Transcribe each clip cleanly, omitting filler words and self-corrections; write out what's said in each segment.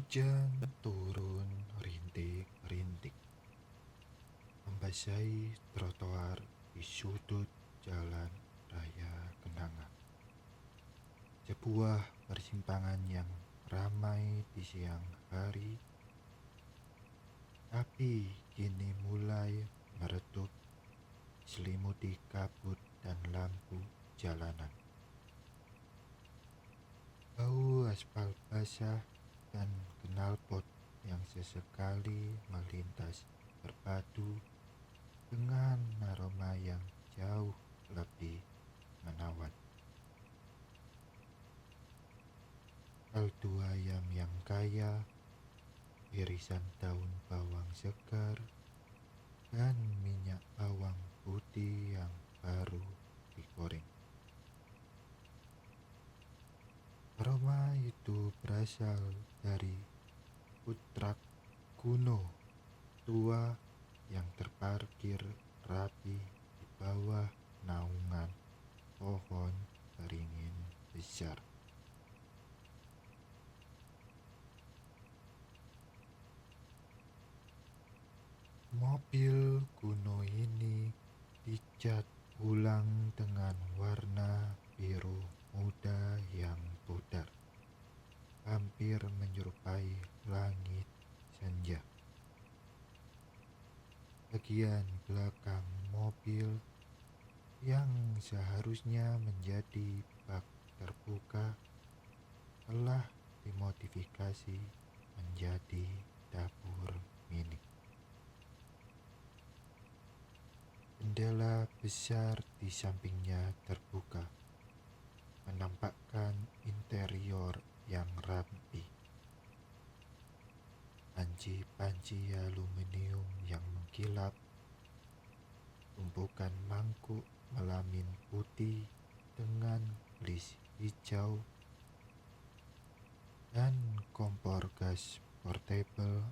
Hujan turun rintik-rintik, membasahi trotoar di sudut jalan raya Kenanga. Sebuah persimpangan yang ramai di siang hari, tapi kini mulai meredup, diselimuti kabut dan lampu jalanan. Bau aspal basah dan knalpot yang sesekali melintas berpadu dengan aroma yang jauh lebih menawan. Kaldu ayam yang kaya, irisan daun bawang segar, dan minyak bawang putih yang baru digoreng. Aroma itu berasal dari food truck kuno tua yang terparkir rapi di bawah naungan pohon beringin besar. Mobil kuno ini dicat ulang dengan warna biru muda yang pudar, hampir menyerupai langit senja. Bagian belakang mobil yang seharusnya menjadi bak terbuka telah dimodifikasi menjadi dapur mini. Jendela besar di sampingnya terbuka, menampakkan interior yang rapi. Panci-panci aluminium yang mengkilap, tumpukan mangkuk melamin putih dengan list hijau, dan kompor gas portable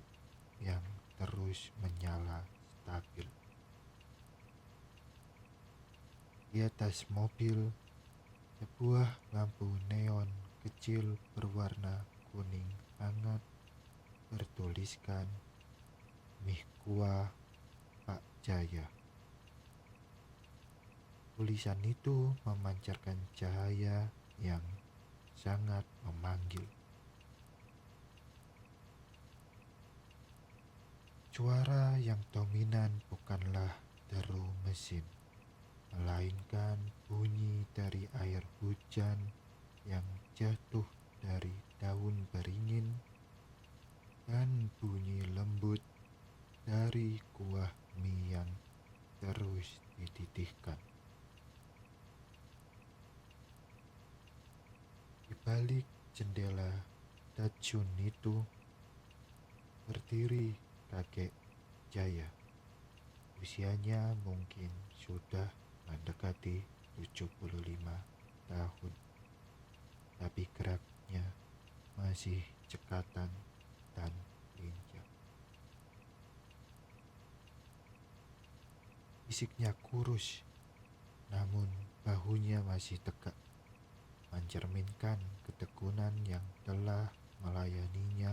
yang terus menyala stabil. Di atas mobil, sebuah lampu neon kecil berwarna kuning hangat bertuliskan Mihkua Pak Jaya. Tulisan itu memancarkan cahaya yang sangat memanggil. Suara yang dominan bukanlah deru mesin, melainkan bunyi dari air hujan yang jatuh dari daun beringin dan bunyi lembut dari kuah mie yang terus dididihkan. Di balik jendela Datsun itu berdiri kakek Jaya. Usianya mungkin sudah mendekati 75 tahun, tapi geraknya masih cekatan dan lincah. Fisiknya kurus, namun bahunya masih tegak, mencerminkan ketekunan yang telah melayaninya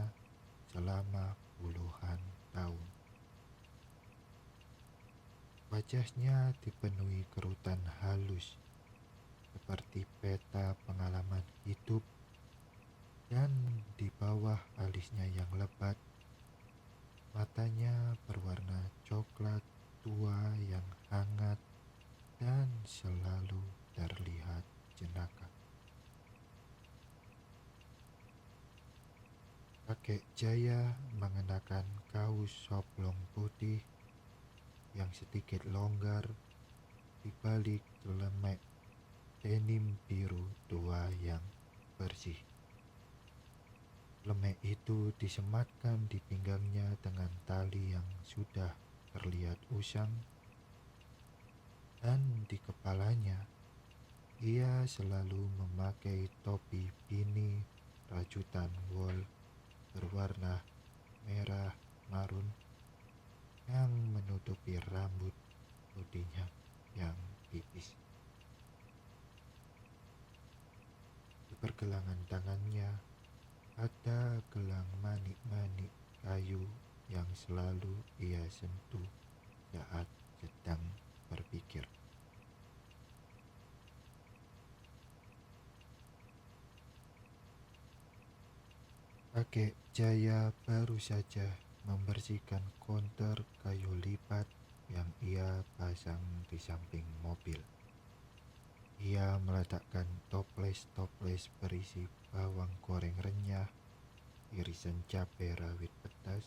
selama puluhan tahun. Wajahnya dipenuhi kerutan halus, seperti peta pengalaman hidup, dan di bawah alisnya yang lebat, matanya berwarna coklat tua yang hangat dan selalu terlihat jenaka. Kakek Jaya mengenakan kaos oblong putih yang sedikit longgar di balik celemek denim biru tua yang bersih. Lemek itu disematkan di pinggangnya dengan tali yang sudah terlihat usang, dan di kepalanya ia selalu memakai topi bini rajutan wol berwarna merah marun yang menutupi rambut putihnya yang tipis. Di pergelangan tangannya ada gelang manik yang selalu ia sentuh saat sedang berpikir. Kakek Jaya baru saja membersihkan konter kayu lipat yang ia pasang di samping mobil. Ia meletakkan toples-toples berisi bawang goreng renyah, irisan cabai rawit pedas,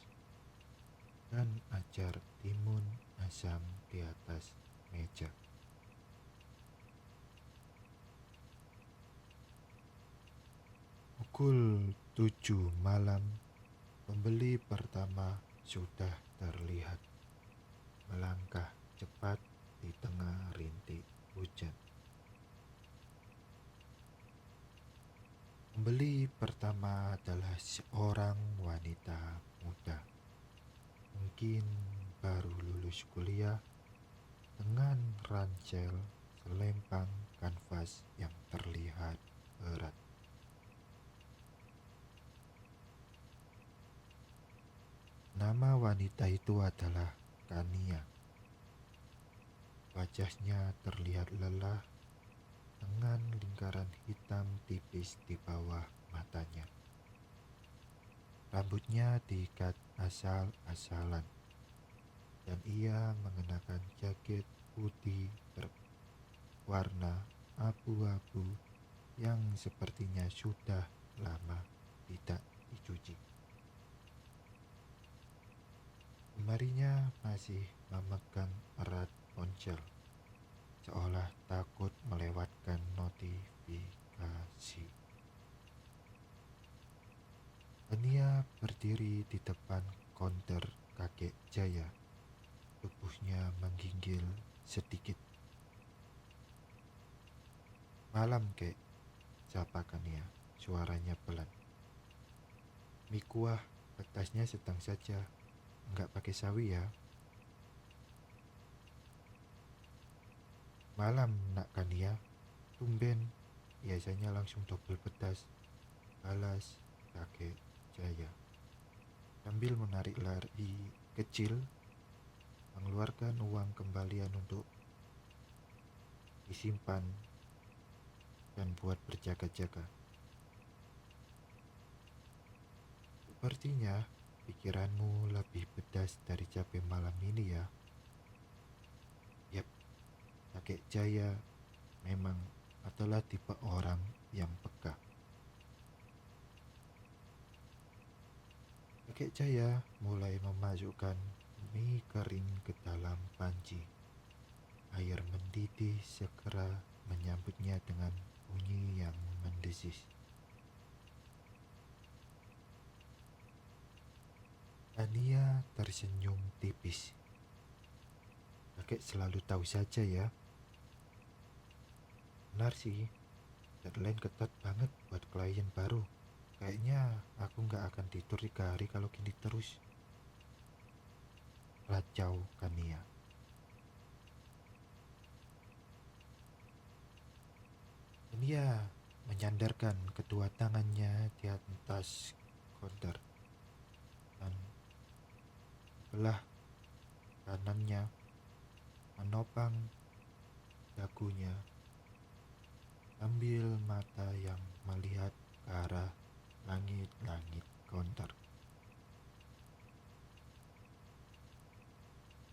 dan acar timun asam di atas meja. Pukul 7 malam, pembeli pertama sudah terlihat melangkah cepat di tengah rintik hujan. Pembeli pertama adalah seorang wanita muda, mungkin baru lulus kuliah, dengan ransel selempang kanvas yang terlihat berat. Nama wanita itu adalah Kania. Wajahnya terlihat lelah dengan lingkaran hitam tipis di bawah matanya. Rambutnya diikat asal-asalan dan ia mengenakan jaket putih berwarna abu-abu yang sepertinya sudah lama tidak dicuci. Jemarinya masih memegang erat ponsel, seolah takut melewatkan notifikasi. Ania berdiri di depan konter kakek Jaya. Tubuhnya menggigil sedikit. Malam, kek, sapa Kania. Suaranya pelan. Mie kuah, pedasnya sedang saja. Enggak pakai sawi ya. Malam, nak Kania. Tumben, biasanya langsung double pedas. Balas kakek Jaya. Sambil menarik lari kecil, mengeluarkan uang kembalian untuk disimpan dan buat berjaga-jaga. Sepertinya pikiranmu lebih pedas dari cabai malam ini ya. Yap, kakek Jaya memang adalah tipe orang yang peka. Kakek Jaya mulai memasukkan mie kering ke dalam panci. Air mendidih segera menyambutnya dengan bunyi yang mendesis. Ania tersenyum tipis. Kakek selalu tahu saja ya. Benar sih, deadline ketat banget buat klien baru. Kayaknya aku nggak akan tidur 3 hari kalau gini terus. Racau Kania. Kania menyandarkan kedua tangannya di atas konter dan sebelah kanannya menopang dagunya sambil mata yang melihat ke arah langit-langit konter.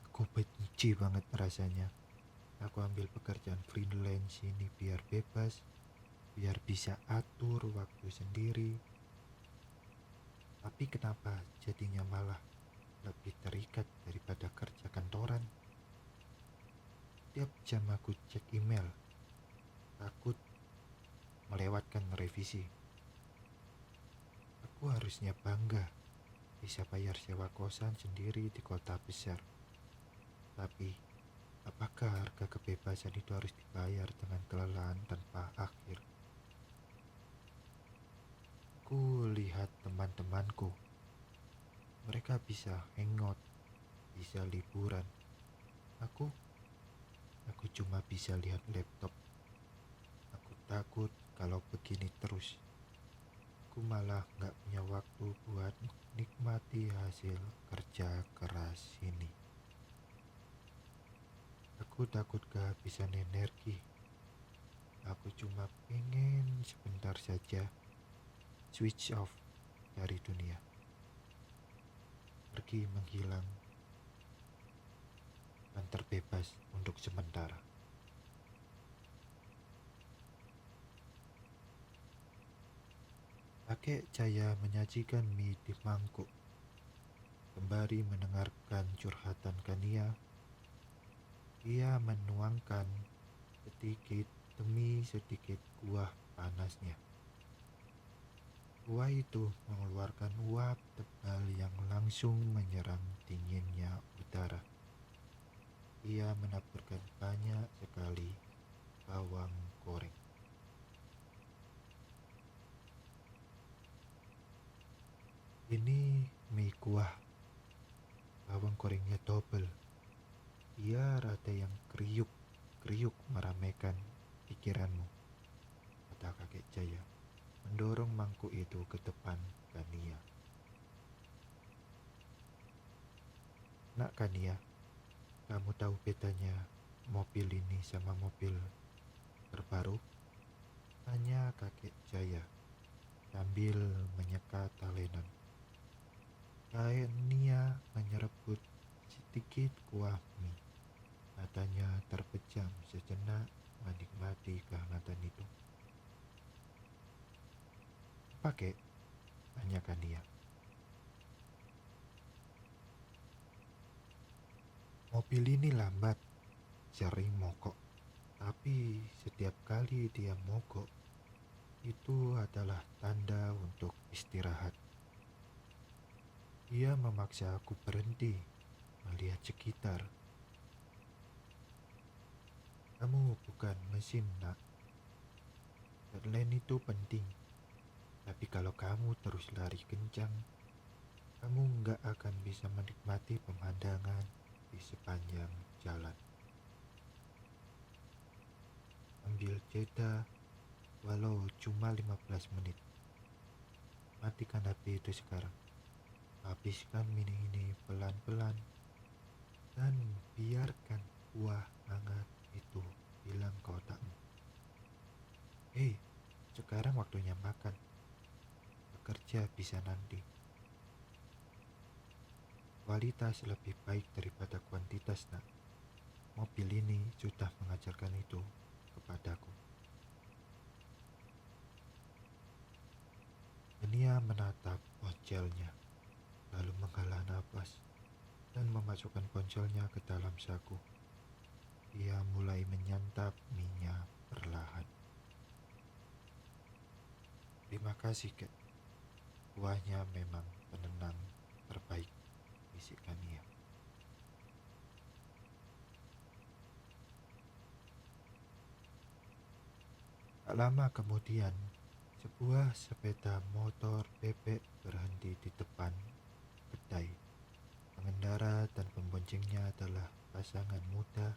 Aku benci banget rasanya. Aku ambil pekerjaan freelance ini biar bebas, biar bisa atur waktu sendiri. Tapi kenapa jadinya malah lebih terikat daripada kerja kantoran? Tiap jam aku cek email, takut melewatkan revisi. Aku harusnya bangga bisa bayar sewa kosan sendiri di kota besar. Tapi, apakah harga kebebasan itu harus dibayar dengan kelelahan tanpa akhir? Aku lihat teman-temanku. Mereka bisa hangout, bisa liburan. Aku, aku cuma bisa lihat laptop. Aku takut kalau begini terus. Aku malah gak punya waktu buat nikmat menikmati hasil kerja keras ini. Aku takut kehabisan energi. Aku cuma pengen sebentar saja switch off dari dunia, pergi menghilang dan terbebas untuk sementara. Kakek Jaya menyajikan mie di mangkuk, sembari mendengarkan curhatan Kania. Ia menuangkan sedikit demi sedikit kuah panasnya. Kuah itu mengeluarkan uap tebal yang langsung menyerang dinginnya udara. Ia menaburkan banyak sekali bawang goreng. Ini mie kuah, bawang gorengnya double. Ia rada yang kriuk meramaikan pikiranmu, kata kakek Jaya, mendorong mangkuk itu ke depan Kania. Nak Kania, kamu tahu bedanya mobil ini sama mobil terbaru? Tanya kakek Jaya sambil menyeka talenan. Kania menyerebut sedikit kuah mie. Matanya terpejam sejenak menikmati kehangatan itu. Apa kek? Tanya Kania. Mobil ini lambat, sering mogok. Tapi setiap kali dia mogok, itu adalah tanda untuk istirahat. Dia memaksa aku berhenti, melihat sekitar. Kamu bukan mesin, nak. Deadline itu penting. Tapi kalau kamu terus lari kencang, kamu nggak akan bisa menikmati pemandangan di sepanjang jalan. Ambil jeda, walau cuma 15 menit. Matikan HP itu sekarang. Habiskan mini ini pelan-pelan. Dan biarkan kuah hangat itu hilang ke otakmu. Hei, sekarang waktunya makan. Bekerja bisa nanti. Kualitas lebih baik daripada kuantitas, nak. Mobil ini sudah mengajarkan itu kepadaku. Nia menatap ponselnya, lalu menghela nafas dan memasukkan ponselnya ke dalam saku. Ia mulai menyantap minyak perlahan. Terima kasih, kek. Kuahnya memang penenang terbaik, bisikkan ia. Tak lama kemudian, sebuah sepeda motor bebek berhenti di depan kedai. Pengendara dan pemboncengnya adalah pasangan muda,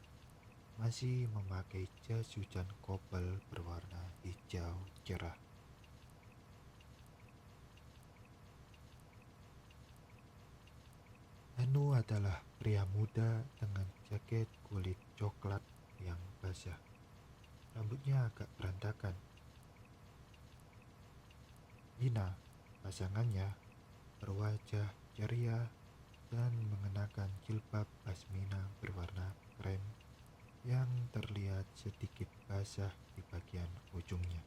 masih memakai jas hujan kobel berwarna hijau cerah. Anu adalah pria muda dengan jaket kulit coklat yang basah. Rambutnya agak berantakan. Dina, pasangannya, berwajah ceria dan mengenakan jilbab pasmina berwarna krem yang terlihat sedikit basah di bagian ujungnya.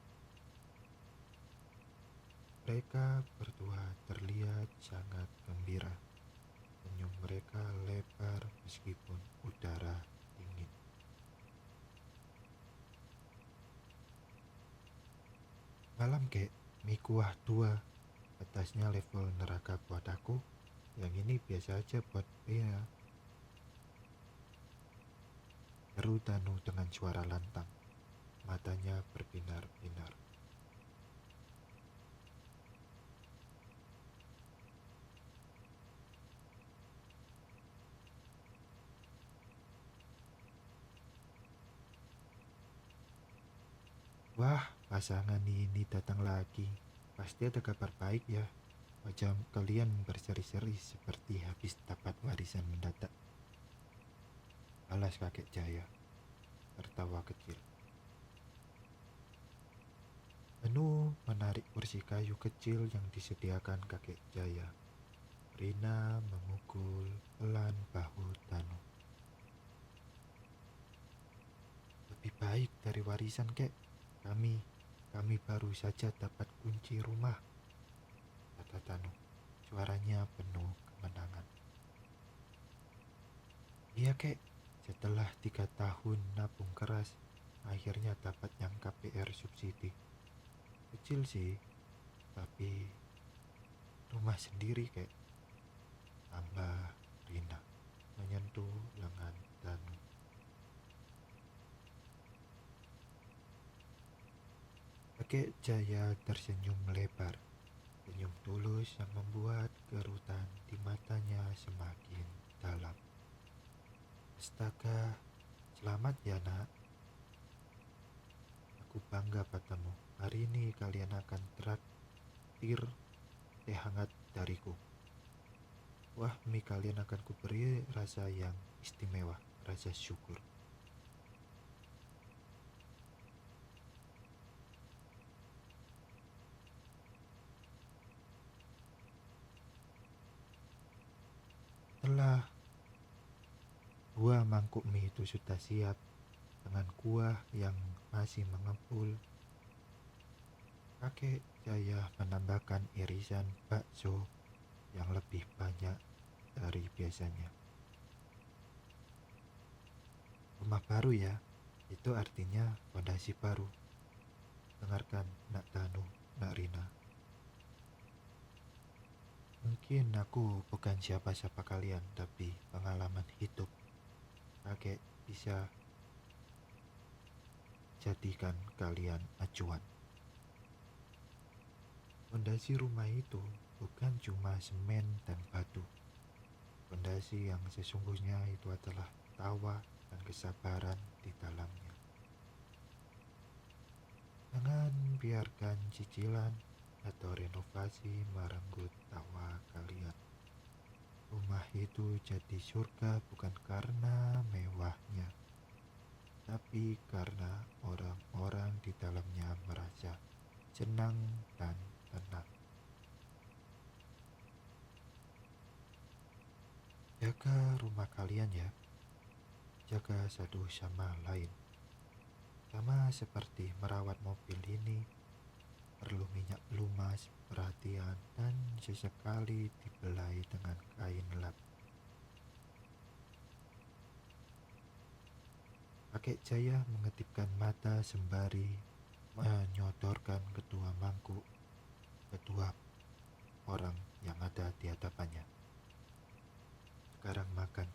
Mereka berdua terlihat sangat gembira. Senyum mereka lebar meskipun udara dingin. Malam, kek, mie kuah 2. Atasnya level neraka buat aku. Yang ini biasa aja buat Bea. Seru Danu dengan suara lantang. Matanya berbinar-binar. Wah, pasangan ini datang lagi. Pasti ada kabar baik ya. Wajah kalian berseri-seri seperti habis dapat warisan mendadak. Alas kakek Jaya, tertawa kecil. Anu menarik kursi kayu kecil yang disediakan kakek Jaya. Rina memukul pelan bahu Danu. Lebih baik dari warisan, kek. Kami baru saja dapat kunci rumah, kata Danu. Suaranya penuh kemenangan. Iya, kek. Setelah 3 tahun nabung keras, akhirnya dapat yang KPR subsidi. Kecil sih, tapi rumah sendiri, kek. Tambah Rina menyentuh lengan Danu. Kakek Jaya tersenyum lebar, senyum tulus yang membuat kerutan di matanya semakin dalam. Astaga, selamat ya nak. Aku bangga padamu. Hari ini kalian akan traktir teh hangat dariku. Wah, mie kalian akan kuberi rasa yang istimewa, rasa syukur. Setelah 2 mangkuk mie itu sudah siap, dengan kuah yang masih mengepul, kakek Jaya menambahkan irisan bakso yang lebih banyak dari biasanya. Rumah baru ya, itu artinya fondasi baru. Dengarkan, Nak Danu, Nak Rina. Mungkin aku bukan siapa-siapa kalian, tapi pengalaman hidup kakek bisa jadikan kalian acuan. Fondasi rumah itu bukan cuma semen dan batu. Fondasi yang sesungguhnya itu adalah tawa dan kesabaran di dalamnya. Jangan biarkan cicilan atau renovasi merenggut tawa kalian. Rumah itu jadi surga bukan karena mewahnya, tapi karena orang-orang di dalamnya merasa senang dan tenang. Jaga rumah kalian ya, jaga satu sama lain. Sama seperti merawat mobil ini, perlu minyak pelumas, perhatian, dan sesekali dibelai dengan kain lap. Kakek Jaya mengedipkan mata sembari menyodorkan kedua mangkuk kedua orang yang ada di hadapannya. Sekarang makan.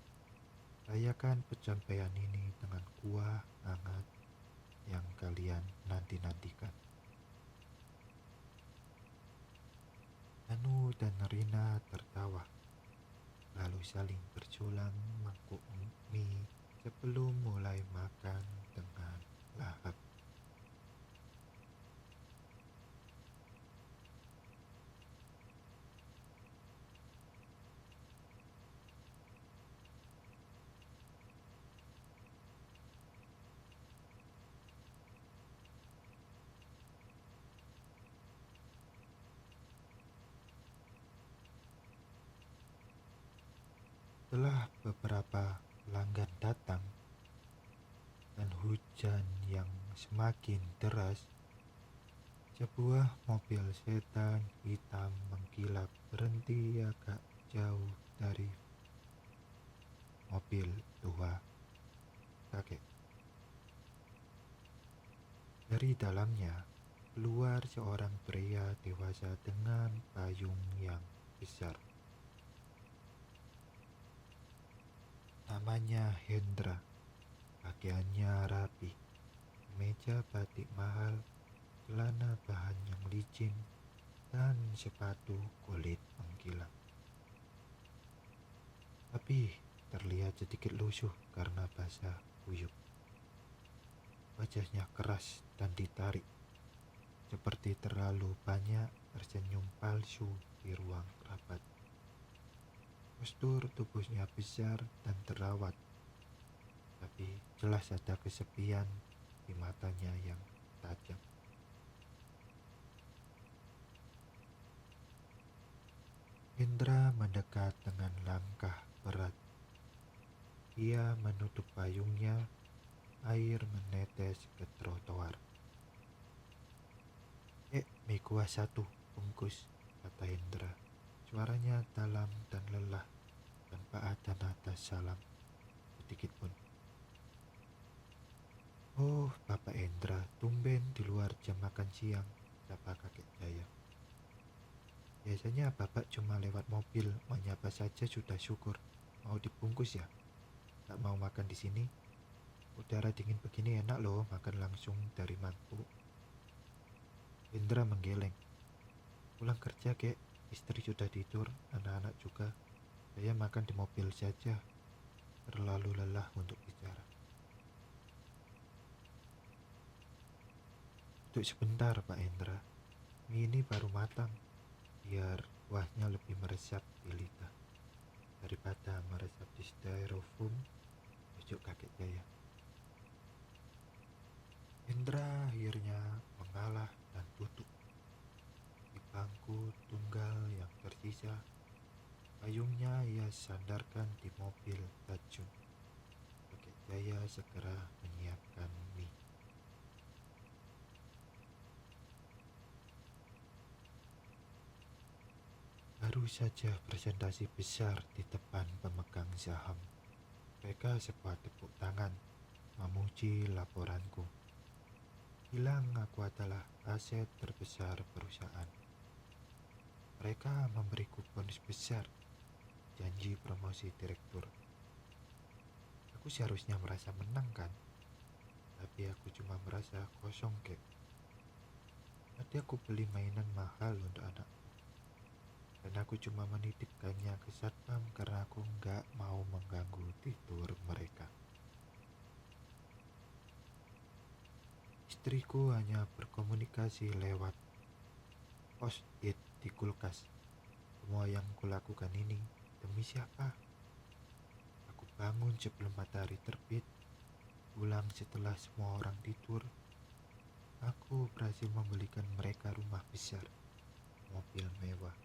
Rayakan pencapaian ini dengan kuah hangat yang kalian nanti-nantikan. Anu dan Rina tertawa, lalu saling berjulang mangkuk mie sebelum mulai makan dengan lahap. Setelah beberapa pelanggan datang dan hujan yang semakin deras, sebuah mobil sedan hitam mengkilap berhenti agak jauh dari mobil tua kakek. Dari dalamnya keluar seorang pria dewasa dengan payung yang besar. Namanya Hendra. Pakaiannya rapi, meja batik mahal, celana bahan yang licin, dan sepatu kulit mengkilap. Tapi terlihat sedikit lusuh karena basah kuyup. Wajahnya keras dan ditarik, seperti terlalu banyak tersenyum palsu di ruang rapat. Postur tubuhnya besar dan terawat, tapi jelas ada kesepian di matanya yang tajam. Hendra mendekat dengan langkah berat. Ia menutup payungnya, air menetes ke trotoar. Mie kuah satu, bungkus, kata Hendra. Suaranya dalam dan lelah, tanpa ada nada salam sedikit pun. Oh, Bapak Hendra, tumben di luar jam makan siang, sapa kakek Jaya. Biasanya Bapak cuma lewat mobil, menyapa saja sudah syukur. Mau dibungkus ya? Tak mau makan di sini? Udara dingin begini enak loh, makan langsung dari mangkuk. Hendra menggeleng. Pulang kerja, kek. Istri sudah tidur, anak-anak juga. Saya makan di mobil saja. Terlalu lelah untuk bicara. Duduk sebentar, Pak Hendra. Mie ini baru matang, biar kuahnya lebih meresap di lidah daripada meresap di styrofoam, ujuk kakek Jaya. Hendra akhirnya mengalah dan duduk di bangku tunggal yang tersisa. Payungnya ia sandarkan di mobil Tajun. Kakek Jaya segera menyiapkan mie. Baru saja presentasi besar di depan pemegang saham. Mereka sebuah tepuk tangan memuji laporanku. Bilang aku adalah aset terbesar perusahaan. Mereka memberiku bonus besar, janji promosi direktur. Aku seharusnya merasa menang kan? Tapi aku cuma merasa kosong, kek. Tadi aku beli mainan mahal untuk anakku. Dan aku cuma menitipkannya ke satpam karena aku nggak mau mengganggu tidur mereka. Istriku hanya berkomunikasi lewat post-it di kulkas. Semua yang kulakukan ini demi siapa? Aku bangun sebelum matahari terbit, pulang setelah semua orang tidur. Aku berhasil membelikan mereka rumah besar, mobil mewah.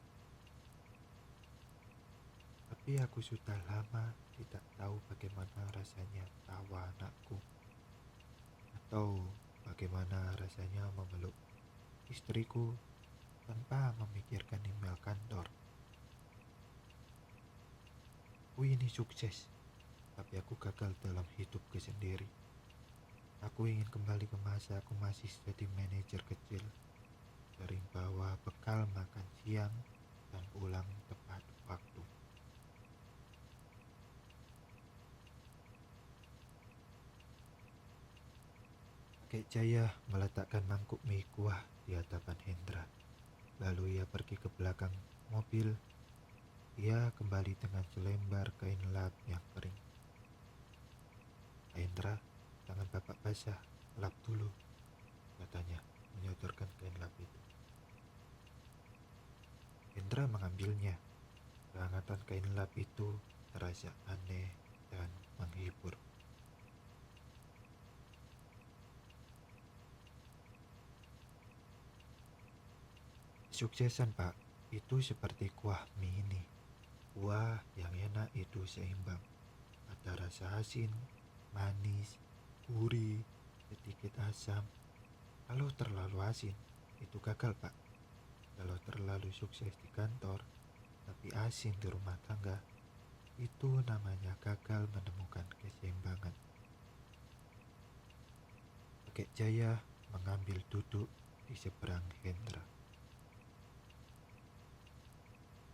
Tapi aku sudah lama tidak tahu bagaimana rasanya tawa anakku, atau bagaimana rasanya memeluk istriku tanpa memikirkan email kantor. Aku ini sukses, tapi aku gagal dalam hidupku sendiri. Aku ingin kembali ke masa aku masih jadi manajer kecil, sering bawa bekal makan siang dan pulang tepat waktu. Kakek Jaya meletakkan mangkuk mie kuah di hadapan Hendra. Lalu ia pergi ke belakang mobil. Ia kembali dengan selembar kain lap yang kering. Pak Hendra, tangan Bapak basah, lap dulu, katanya, menyodorkan kain lap itu. Hendra mengambilnya. Kehangatan kain lap itu terasa aneh dan menghibur. Suksesan, Pak, itu seperti kuah mie ini. Kuah yang enak itu seimbang. Ada rasa asin, manis, gurih, sedikit asam. Kalau terlalu asin, itu gagal, Pak. Kalau terlalu sukses di kantor, tapi asin di rumah tangga, itu namanya gagal menemukan keseimbangan. Kakek Jaya mengambil duduk di seberang Hendra.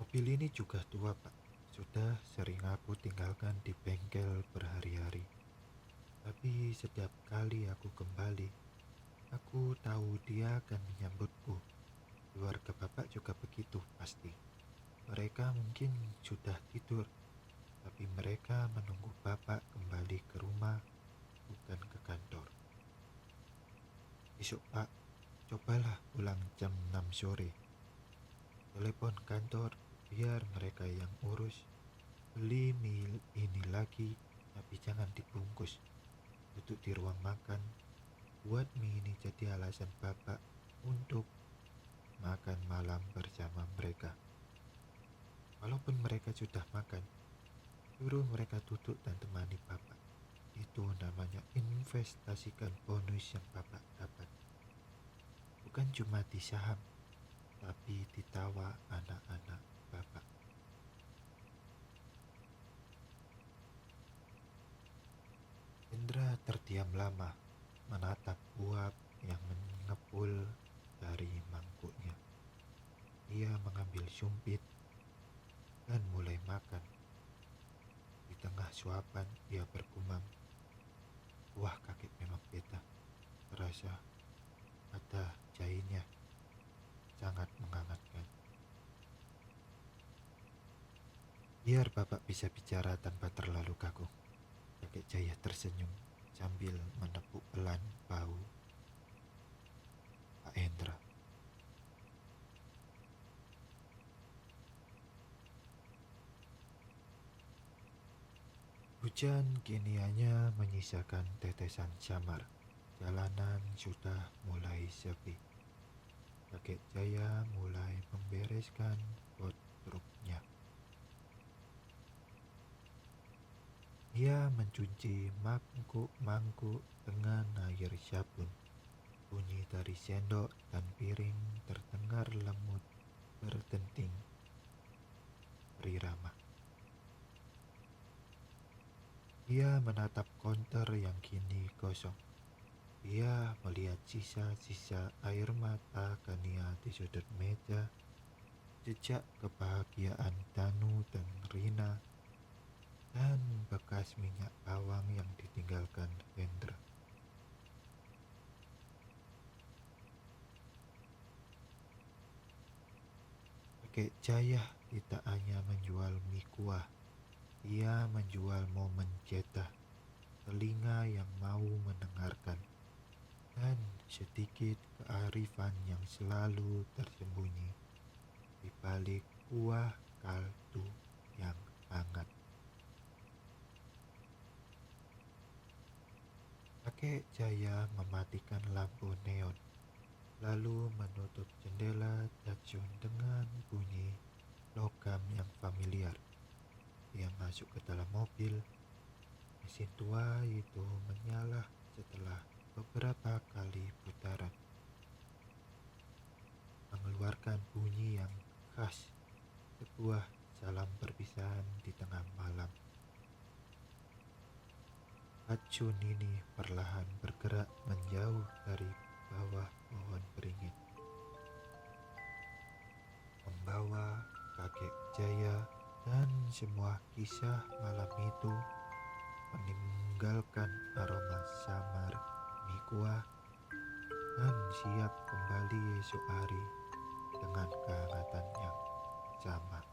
Mobil ini juga tua, Pak. Sudah sering aku tinggalkan di bengkel berhari-hari. Tapi setiap kali aku kembali, aku tahu dia akan menyambutku. Keluarga Bapak juga begitu pasti. Mereka mungkin sudah tidur, tapi mereka menunggu Bapak kembali ke rumah, bukan ke kantor. Besok, Pak, cobalah pulang jam 6 sore. telepon kantor biar mereka yang urus. Beli mie ini lagi, tapi jangan dibungkus. Duduk di ruang makan, buat mie ini jadi alasan bapak untuk makan malam bersama mereka. Walaupun mereka sudah makan, suruh mereka duduk dan temani bapak. Itu namanya investasikan bonus yang bapak dapat. Bukan cuma di saham, tapi di tawa anak-anak bapak. Indra terdiam lama, menatap uap yang mengepul dari mangkuknya. Ia mengambil sumpit dan mulai makan. Di tengah suapan, ia bergumam, "Wah, kakek memang beta. Terasa ada jahenya, sangat menghangatkan." Biar bapak bisa bicara tanpa terlalu kaku. Kakek Jaya tersenyum sambil menepuk pelan bahu Pak Hendra. Hujan kini hanya menyisakan tetesan samar. Jalanan sudah mulai sepi. Kakek Jaya mulai membereskan bot truknya. Ia mencuci mangkuk-mangkuk dengan air sabun. Bunyi dari sendok dan piring terdengar lemut berdenting berirama. Ia menatap konter yang kini kosong. Ia melihat sisa-sisa air mata Kania di sudut meja, jejak kebahagiaan Danu dan Rina, dan bekas minyak bawang yang ditinggalkan Hendra. Kakek Jaya tidak hanya menjual mie kuah, ia menjual momen jeda, telinga yang mau mendengarkan, dan sedikit kearifan yang selalu tersembunyi di balik kuah kaldu yang hangat. Kakek Jaya mematikan lampu neon, lalu menutup jendela stasiun dengan bunyi logam yang familiar. Dia masuk ke dalam mobil. Mesin tua itu menyala setelah beberapa kali putaran, mengeluarkan bunyi yang khas, sebuah salam perpisahan di tengah malam. Pacu Nini perlahan bergerak menjauh dari bawah pohon beringin, membawa kakek Jaya dan semua kisah malam itu, meninggalkan aroma samar mie kuah, dan siap kembali esok hari dengan kehangatan yang sama.